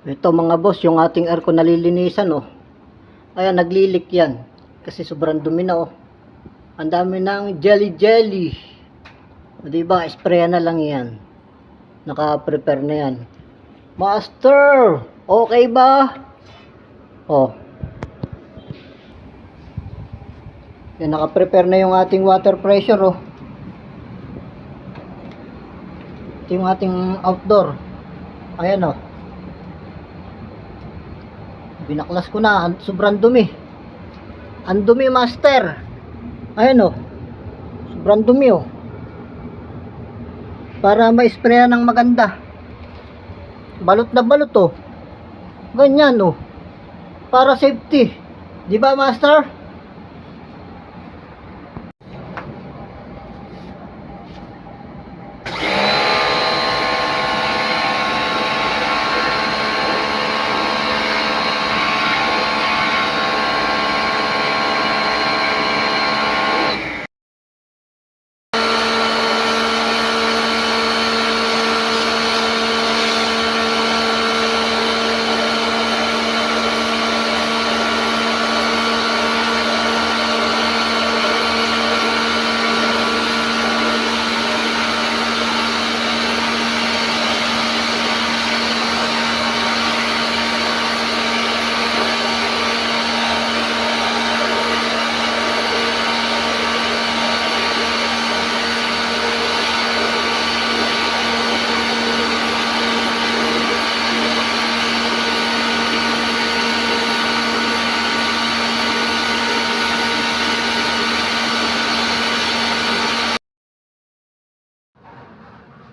Ito mga boss, yung ating aircon nalilinisan oh. Ayan, naglilik yan. Kasi sobrang dumi na oh. Ang dami ng jelly. O diba, spray na lang yan. Naka-prepare na yan. Master! Okay ba? Oh. Yan, naka-prepare na yung ating water pressure oh. Ito yung ating outdoor. Ayan oh. Binaklas ko na, sobrang dumi. Ang dumi, master. Ayan oh. Sobrang dumi oh. Para ma-sprayan ng maganda. Balot na balot oh. Ganyan oh. Para safety. Di ba, master?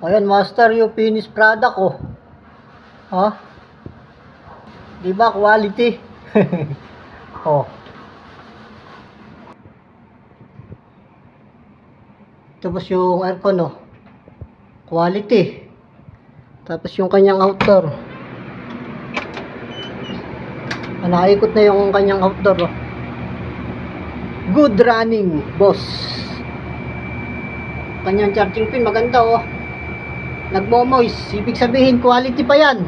Ayan, master, yung finished product oh. Ha? Di ba quality? Oh. Tapos yung aircon oh. Quality. Tapos yung kanyang outdoor. Naikot na yung kanyang outdoor oh. Good running, boss. Kanyang charging pin maganda oh. Nagmo-moist, ibig sabihin quality pa yan.